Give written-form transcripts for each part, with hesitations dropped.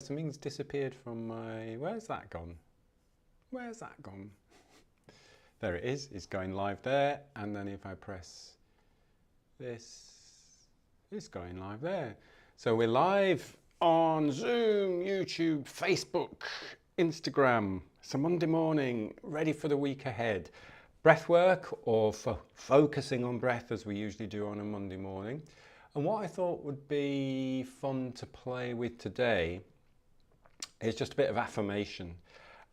Something's disappeared from my... Where's that gone? Where's that gone? There it is. It's going live there. And then if I press this, it's going live there. So we're live on Zoom, YouTube, Facebook, Instagram. It's a Monday morning, ready for the week ahead. Breathwork, or focusing on breath, as we usually do on a Monday morning. And what I thought would be fun to play with today is just a bit of affirmation.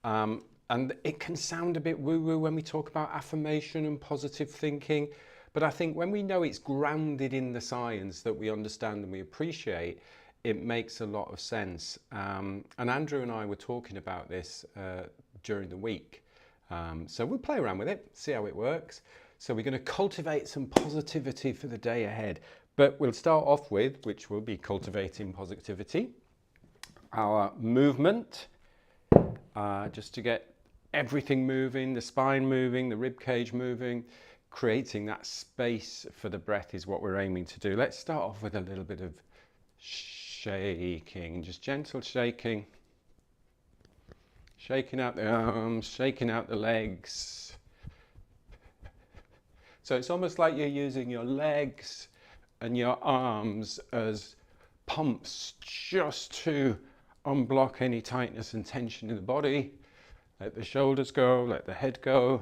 And it can sound a bit woo-woo when we talk about affirmation and positive thinking, but I think when we know it's grounded in the science that we understand and we appreciate, it makes a lot of sense. And Andrew and I were talking about this during the week. So we'll play around with it, see how it works. So we're going to cultivate some positivity for the day ahead. But we'll start off with, which will be cultivating positivity, our movement, just to get everything moving, the spine moving, the rib cage moving, creating that space for the breath is what we're aiming to do. Let's start off with a little bit of shaking, just gentle shaking. Shaking out the arms, shaking out the legs. So it's almost like you're using your legs and your arms as pumps just to unblock any tightness and tension in the body. Let the shoulders go, let the head go.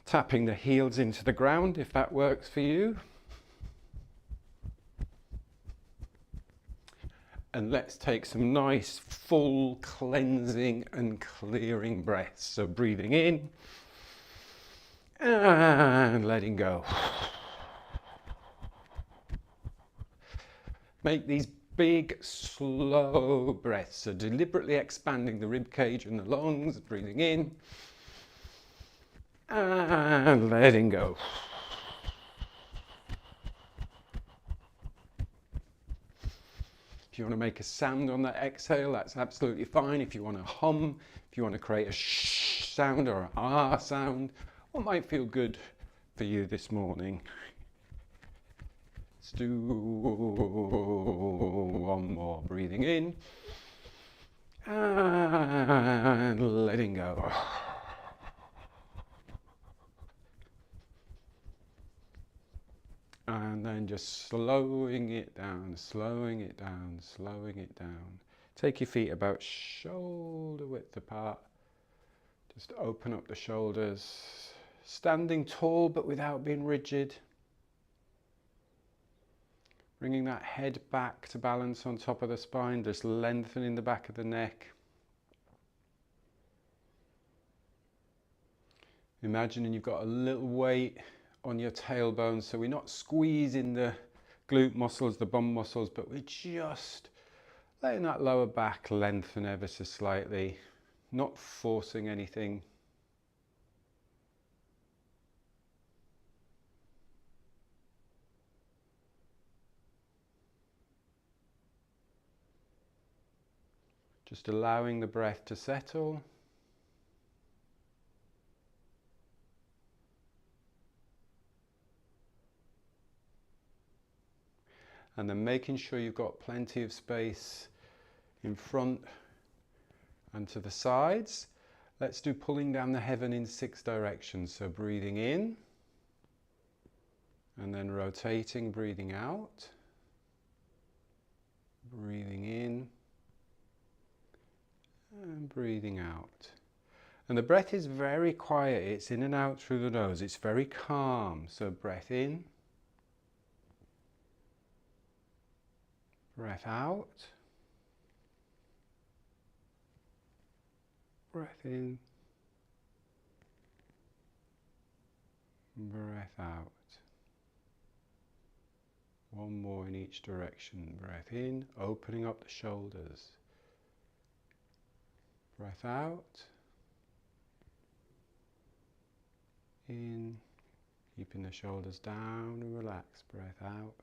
Tapping the heels into the ground if that works for you. And let's take some nice, full cleansing and clearing breaths. So breathing in and letting go. Make these big, slow breaths. So deliberately expanding the rib cage and the lungs, breathing in and letting go. If you want to make a sound on that exhale, that's absolutely fine. If you want to hum, if you want to create a shh sound or an ah sound, what might feel good for you this morning? Let's do one more. Breathing in and letting go. And then just slowing it down, slowing it down, slowing it down. Take your feet about shoulder width apart. Just open up the shoulders. Standing tall but without being rigid. Bringing that head back to balance on top of the spine, just lengthening the back of the neck. Imagining you've got a little weight on your tailbone, so we're not squeezing the glute muscles, the bum muscles, but we're just letting that lower back lengthen ever so slightly, not forcing anything. Just allowing the breath to settle. And then making sure you've got plenty of space in front and to the sides. Let's do pulling down the heaven in 6 directions. So breathing in and then rotating, breathing out. Breathing in and breathing out. And the breath is very quiet. It's in and out through the nose. It's very calm. So breath in. Breath out. Breath in. Breath out. One more in each direction. Breath in, opening up the shoulders. Breath out. In, keeping the shoulders down and relaxed. Breath out.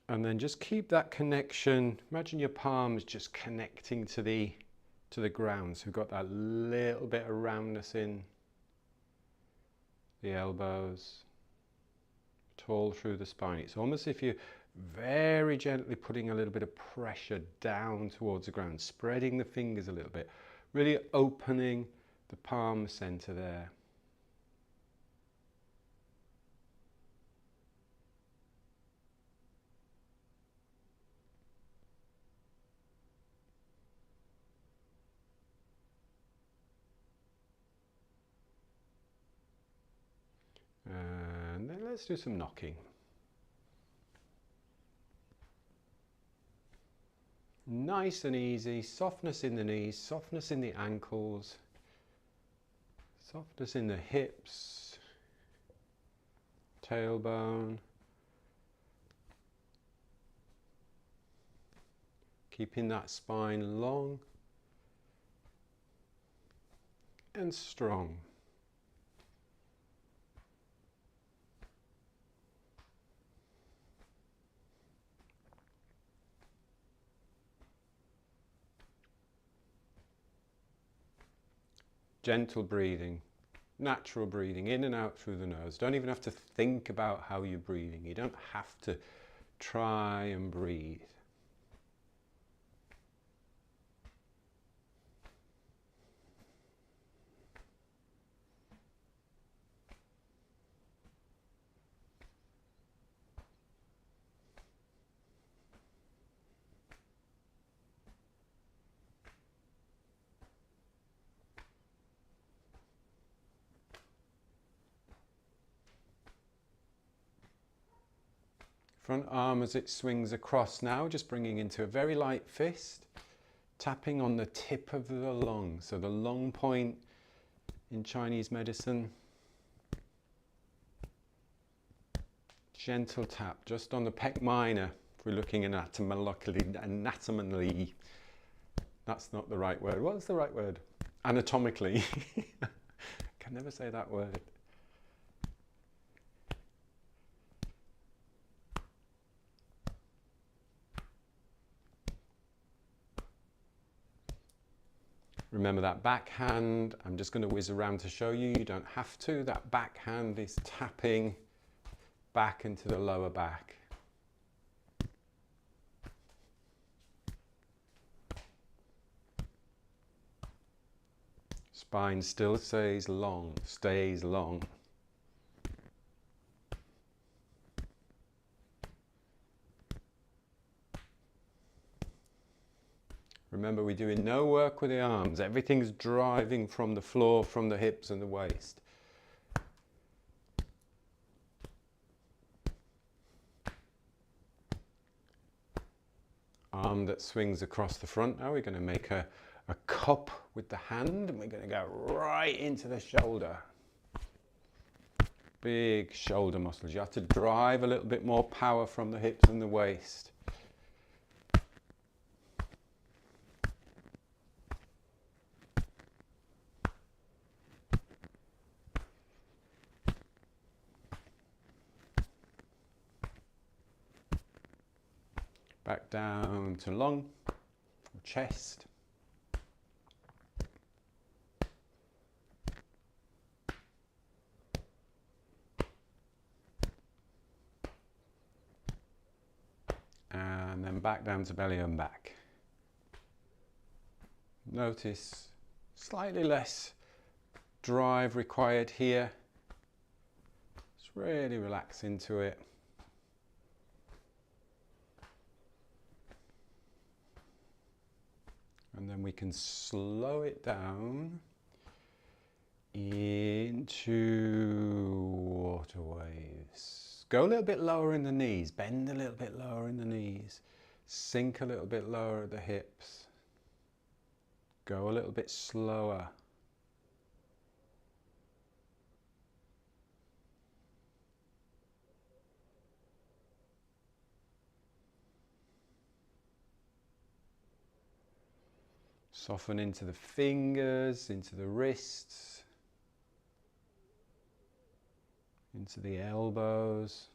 And then just keep that connection. Imagine your palms just connecting to the ground. So we've got that little bit of roundness in the elbows, tall through the spine. It's almost as if you're very gently putting a little bit of pressure down towards the ground, spreading the fingers a little bit, really opening the palm center there. And then let's do some knocking. Nice and easy, softness in the knees, softness in the ankles, softness in the hips, tailbone. Keeping that spine long and strong. Gentle breathing, natural breathing, in and out through the nose. Don't even have to think about how you're breathing. You don't have to try and breathe. Front arm as it swings across now, just bringing into a very light fist, tapping on the tip of the lung. So the lung point in Chinese medicine. Gentle tap just on the pec minor if we're looking anatomically. That's not the right word. What's the right word? Anatomically. Can never say that word. Remember that backhand, I'm just going to whiz around to show you, you don't have to. That backhand is tapping back into the lower back. Spine still stays long, stays long. Remember, we're doing no work with the arms. Everything's driving from the floor, from the hips and the waist. Arm that swings across the front. Now we're going to make a cup with the hand, and we're going to go right into the shoulder. Big shoulder muscles. You have to drive a little bit more power from the hips and the waist. Back down to lung, chest. And then back down to belly and back. Notice slightly less drive required here. Just really relax into it. And then we can slow it down into water waves. Go a little bit lower in the knees, bend a little bit lower in the knees, sink a little bit lower at the hips. Go a little bit slower. Soften into the fingers, into the wrists, into the elbows.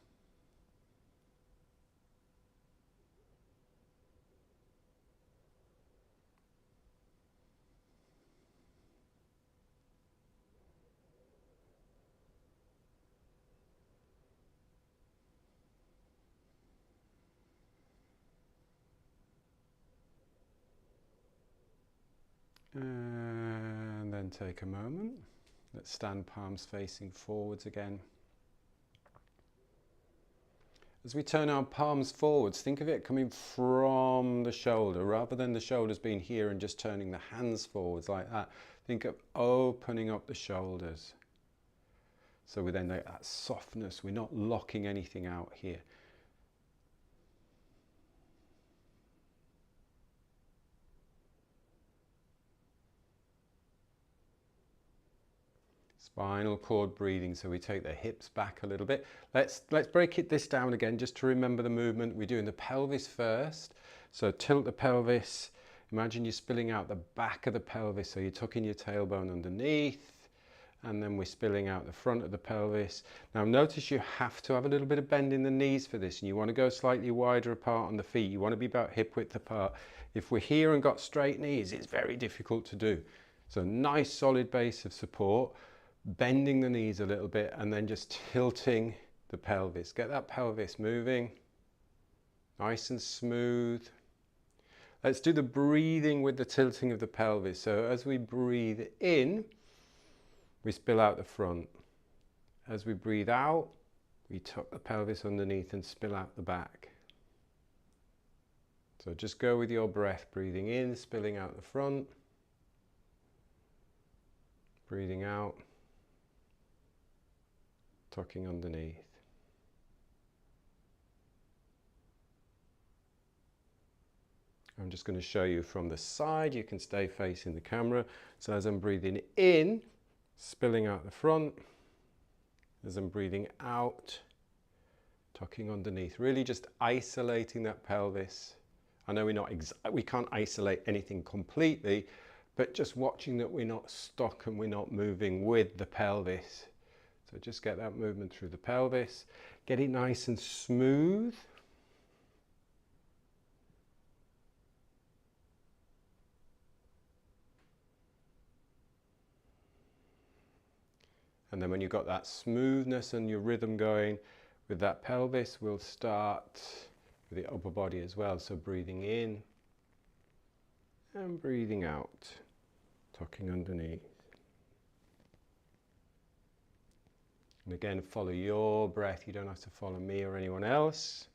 And then take a moment. Let's stand palms facing forwards again. As we turn our palms forwards, think of it coming from the shoulder rather than the shoulders being here and just turning the hands forwards like that. Think of opening up the shoulders. So we then get that softness. We're not locking anything out here. Spinal cord breathing, so we take the hips back a little bit. Let's break this down again just to remember the movement. We're doing the pelvis first. So tilt the pelvis. Imagine you're spilling out the back of the pelvis, so you're tucking your tailbone underneath. And then we're spilling out the front of the pelvis. Now notice you have to have a little bit of bend in the knees for this, and you want to go slightly wider apart on the feet. You want to be about hip width apart. If we're here and got straight knees, it's very difficult to do. So nice solid base of support. Bending the knees a little bit and then just tilting the pelvis. Get that pelvis moving, nice and smooth. Let's do the breathing with the tilting of the pelvis. So as we breathe in, we spill out the front. As we breathe out, we tuck the pelvis underneath and spill out the back. So just go with your breath, breathing in, spilling out the front, breathing out, tucking underneath. I'm just going to show you from the side. You can stay facing the camera. So as I'm breathing in, spilling out the front. As I'm breathing out, tucking underneath. Really just isolating that pelvis. I know we can't isolate anything completely, but just watching that we're not stuck and we're not moving with the pelvis. So just get that movement through the pelvis. Get it nice and smooth. And then when you've got that smoothness and your rhythm going with that pelvis, we'll start with the upper body as well. So breathing in and breathing out, tucking underneath. And again, follow your breath. You don't have to follow me or anyone else.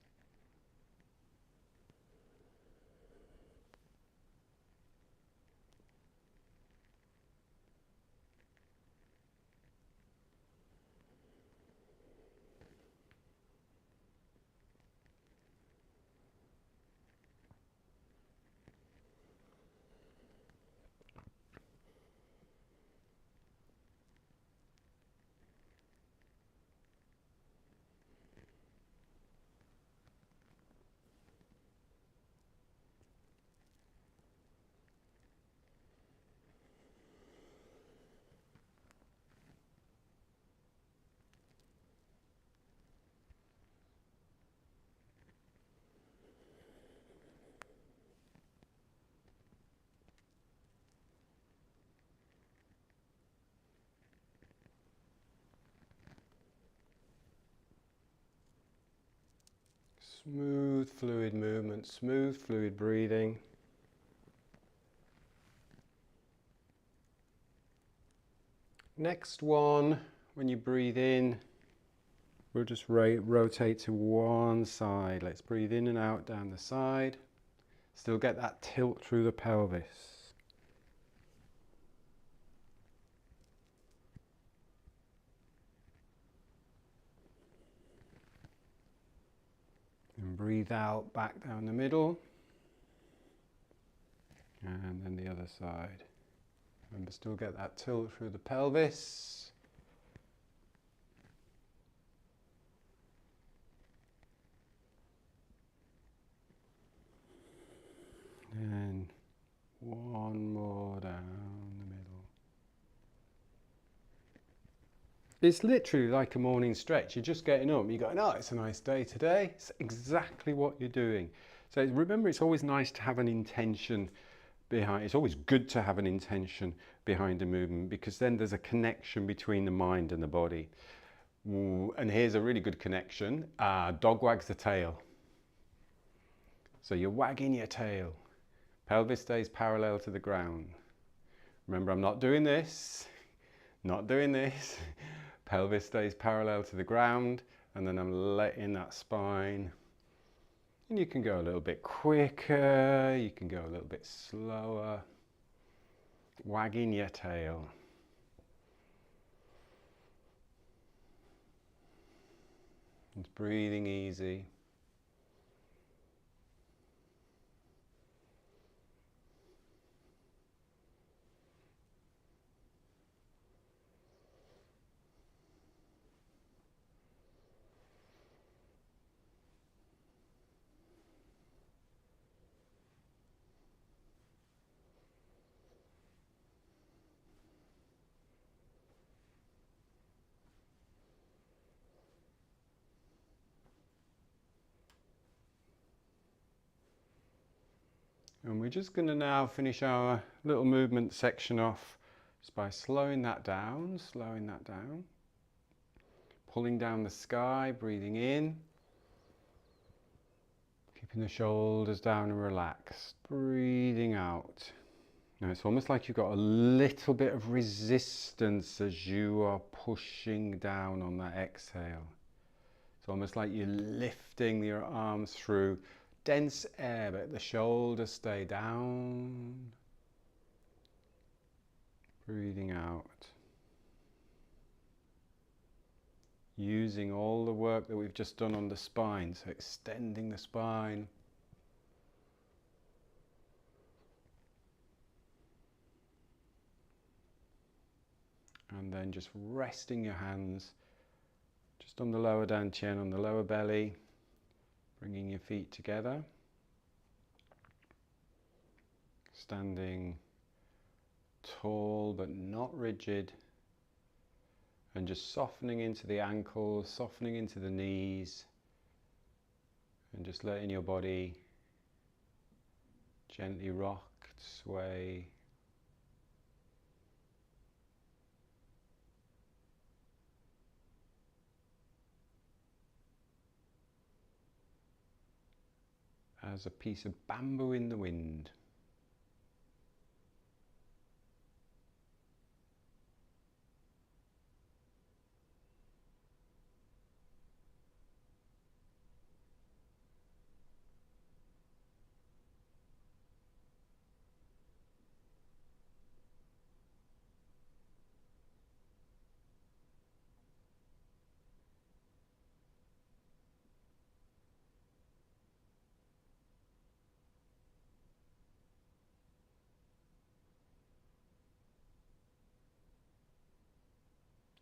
Smooth, fluid movement, smooth, fluid breathing. Next one, when you breathe in, we'll just rotate to one side. Let's breathe in and out down the side. Still get that tilt through the pelvis. And breathe out back down the middle. And then the other side. Remember, still get that tilt through the pelvis. And one more down the middle. It's literally like a morning stretch. You're just getting up, you're going, oh, it's a nice day today. It's exactly what you're doing. So remember, it's always nice to have an intention behind. It's always good to have an intention behind a movement, because then there's a connection between the mind and the body. And here's a really good connection. Dog wags the tail. So you're wagging your tail. Pelvis stays parallel to the ground. Remember, I'm not doing this, not doing this. Pelvis stays parallel to the ground, and then I'm letting that spine. And you can go a little bit quicker, you can go a little bit slower, wagging your tail. Just breathing easy. And we're just going to now finish our little movement section off just by slowing that down, pulling down the sky, breathing in, keeping the shoulders down and relaxed, breathing out. Now it's almost like you've got a little bit of resistance as you are pushing down on that exhale. It's almost like you're lifting your arms through dense air, but the shoulders stay down. Breathing out. Using all the work that we've just done on the spine, so extending the spine. And then just resting your hands just on the lower dantian, on the lower belly. Bringing your feet together, standing tall but not rigid, and just softening into the ankles, softening into the knees, and just letting your body gently rock, sway. As a piece of bamboo in the wind.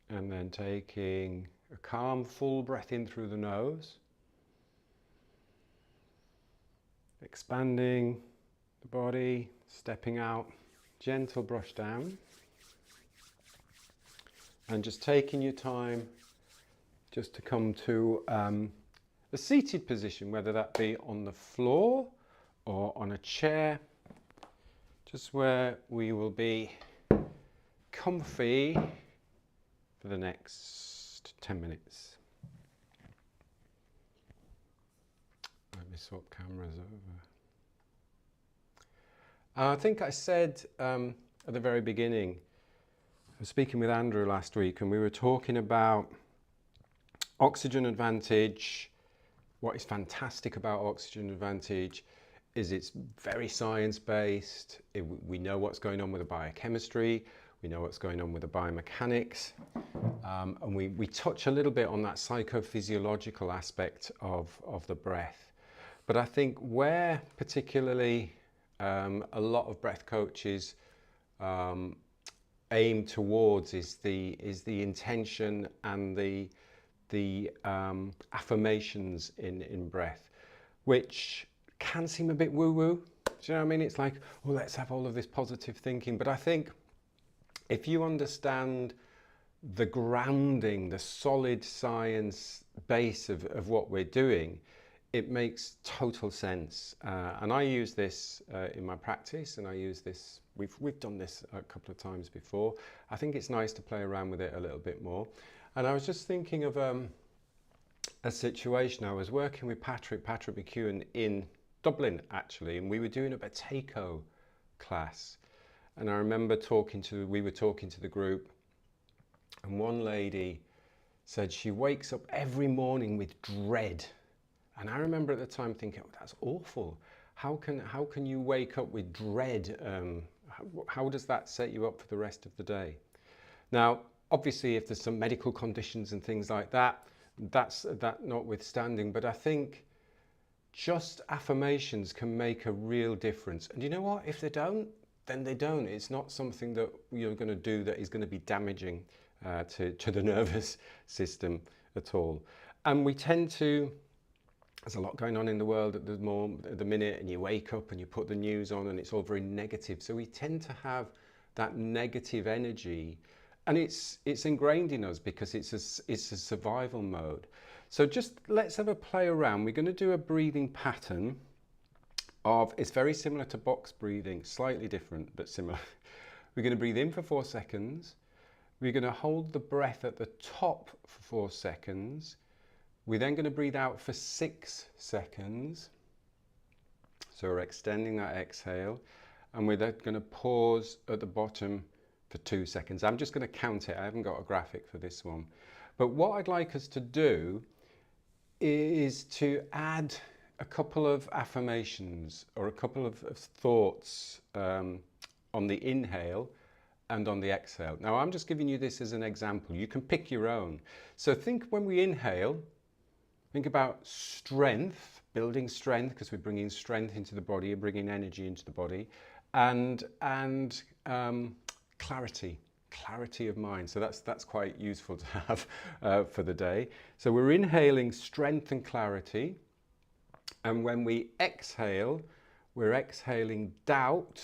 And then taking a calm, full breath in through the nose. Expanding the body, stepping out, gentle brush down. And just taking your time just to come to a seated position, whether that be on the floor or on a chair, just where we will be comfy for the next 10 minutes. Let me swap cameras over. I think I said at the very beginning, I was speaking with Andrew last week and we were talking about oxygen advantage. What is fantastic about oxygen advantage is it's very science-based. We know what's going on with the biochemistry. We know what's going on with the biomechanics, and we touch a little bit on that psychophysiological aspect of the breath. But I think where particularly a lot of breath coaches aim towards is the intention and the affirmations in breath, which can seem a bit woo-woo. Do you know what I mean? It's like, oh, let's have all of this positive thinking. But I think if you understand the grounding, the solid science base of what we're doing, it makes total sense. And I use this in my practice, and I use this, we've done this a couple of times before. I think it's nice to play around with it a little bit more. And I was just thinking of a situation. I was working with Patrick McEwen in Dublin, actually, and we were doing a Bateko class. And I remember we were talking to the group, and one lady said she wakes up every morning with dread. And I remember at the time thinking, oh, that's awful. How can you wake up with dread? How does that set you up for the rest of the day? Now, obviously, if there's some medical conditions and things like that, that notwithstanding, but I think just affirmations can make a real difference. And you know what? If they don't, then they don't. It's not something that you're going to do that is going to be damaging to the nervous system at all. And we tend to, there's a lot going on in the world at the minute, and you wake up and you put the news on and it's all very negative. So we tend to have that negative energy, and it's ingrained in us because it's a survival mode. So just let's have a play around. We're going to do a breathing pattern it's very similar to box breathing, slightly different but similar. We're going to breathe in for 4 seconds. We're going to hold the breath at the top for 4 seconds. We're then going to breathe out for 6 seconds. So we're extending that exhale. And we're then going to pause at the bottom for 2 seconds. I'm just going to count it. I haven't got a graphic for this one. But what I'd like us to do is to add a couple of affirmations or a couple of thoughts on the inhale and on the exhale. Now, I'm just giving you this as an example. You can pick your own. So think when we inhale, think about strength, building strength, because we're bringing strength into the body and bringing energy into the body, and clarity of mind. So that's quite useful to have for the day. So we're inhaling strength and clarity, and when we exhale, we're exhaling doubt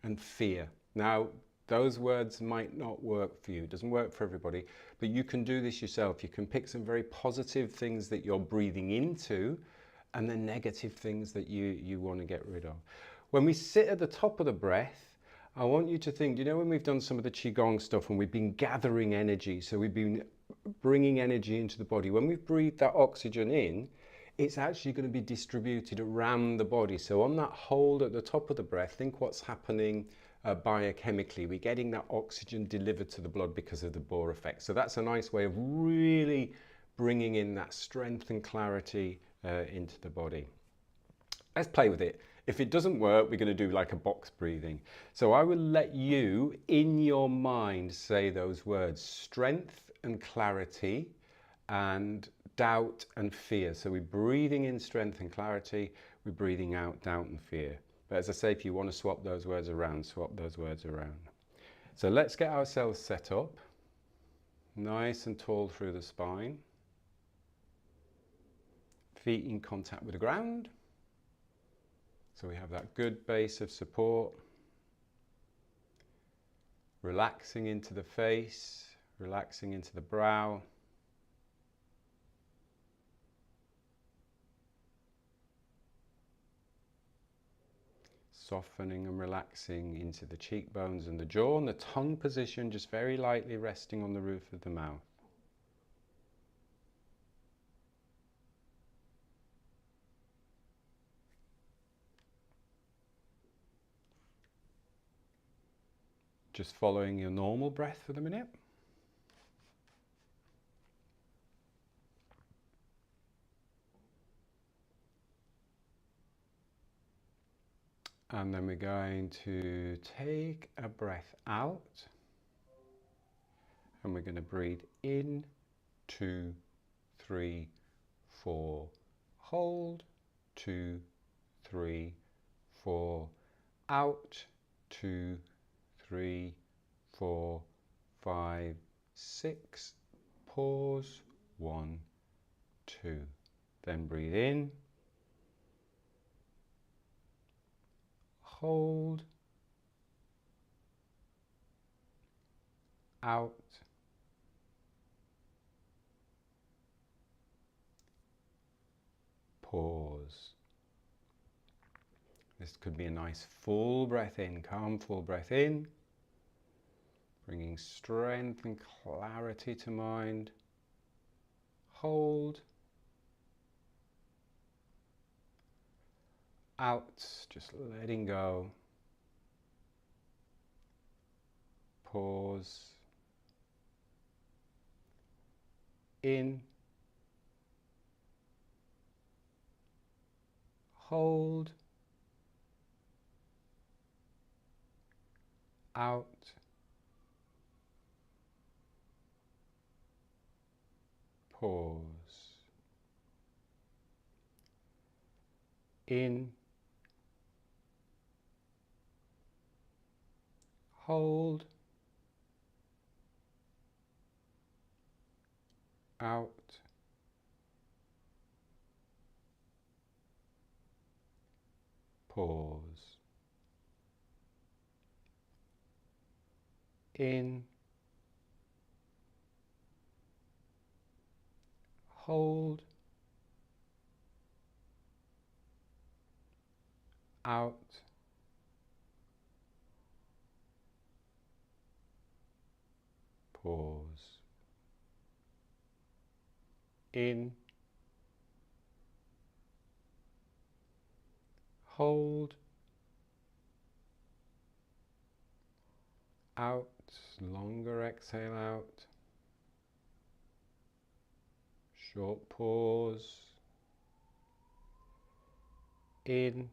and fear. Now, those words might not work for you. It doesn't work for everybody, but you can do this yourself. You can pick some very positive things that you're breathing into and the negative things that you want to get rid of. When we sit at the top of the breath, I want you to think, you know, when we've done some of the Qigong stuff and we've been gathering energy, so we've been bringing energy into the body, when we've breathed that oxygen in, it's actually going to be distributed around the body. So on that hold at the top of the breath, think what's happening biochemically. We're getting that oxygen delivered to the blood because of the Bohr effect. So that's a nice way of really bringing in that strength and clarity into the body. Let's play with it. If it doesn't work, we're going to do like a box breathing. So I will let you, in your mind, say those words: strength and clarity, and doubt and fear. So we're breathing in strength and clarity, we're breathing out doubt and fear. But as I say, if you want to swap those words around, swap those words around. So let's get ourselves set up, nice and tall through the spine, feet in contact with the ground. So we have that good base of support, relaxing into the face, relaxing into the brow. Softening and relaxing into the cheekbones and the jaw, and the tongue position just very lightly resting on the roof of the mouth. Just following your normal breath for the minute. And then we're going to take a breath out, and we're going to breathe in, 2, 3, 4, hold, 2, 3, 4, out, 2, 3, 4, 5, 6, pause, 1, 2. Then breathe in, hold, out, pause. This could be a nice full breath in, calm full breath in, bringing strength and clarity to mind. Hold, out, just letting go. pause. In, hold, out, pause. In, hold, out, pause. In, hold, out, pause. In, hold, out, longer exhale out, short pause. In,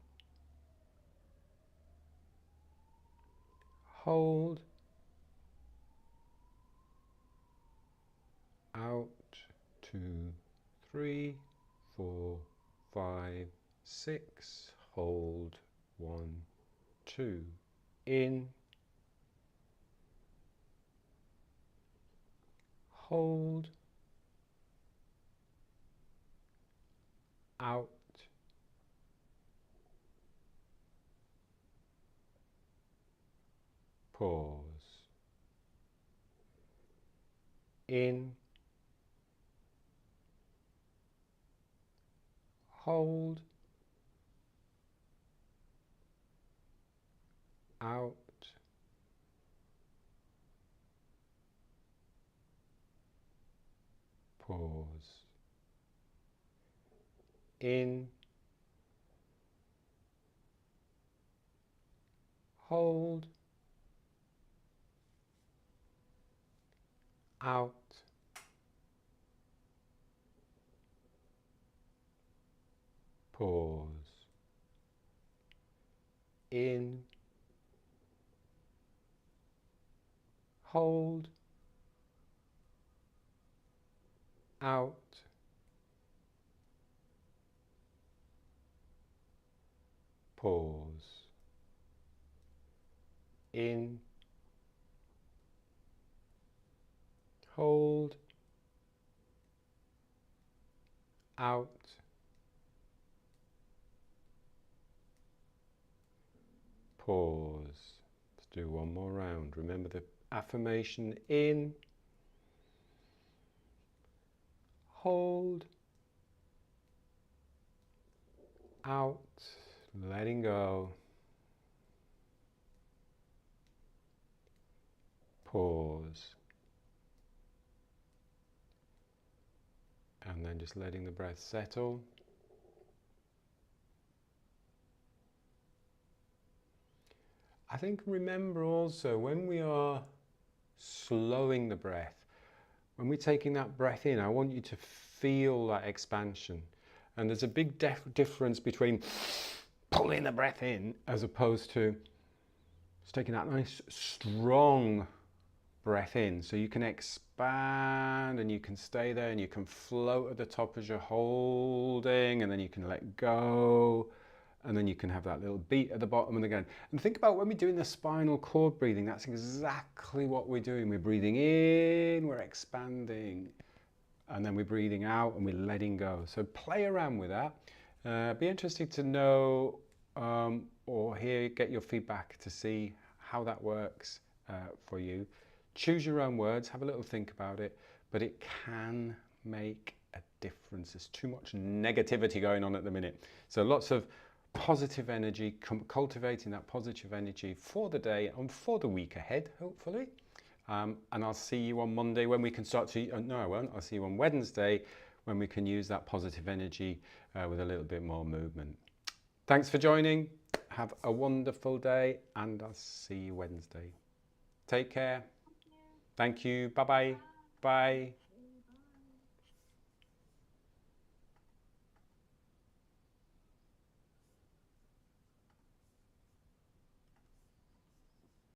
hold, out, 2, 3, 4, 5, 6, hold, 1, 2, in, hold, out, pause. In, hold, out, pause. In, hold, out, pause. In, hold, out, pause. In, hold, out, pause. Let's do one more round. Remember the affirmation: in, hold, out, letting go, pause, and then just letting the breath settle. I think remember also, when we are slowing the breath, when we're taking that breath in, I want you to feel that expansion. And there's a big difference between pulling the breath in as opposed to just taking that nice strong breath in. So you can expand and you can stay there and you can float at the top as you're holding, and then you can let go. And then you can have that little beat at the bottom and again. And think about when we're doing the spinal cord breathing, that's exactly what we're doing. We're breathing in, we're expanding, and then we're breathing out and we're letting go. So play around with that. Be interested to know or hear, get your feedback to see how that works for you. Choose your own words, have a little think about it, but it can make a difference. There's too much negativity going on at the minute. So lots of positive energy, cultivating that positive energy for the day and for the week ahead, hopefully. And I'll see you on Monday when we can start to, no I won't, I'll see you on Wednesday when we can use that positive energy with a little bit more movement. Thanks for joining, have a wonderful day, and I'll see you Wednesday. Take care. Thank you. Bye-bye. Bye.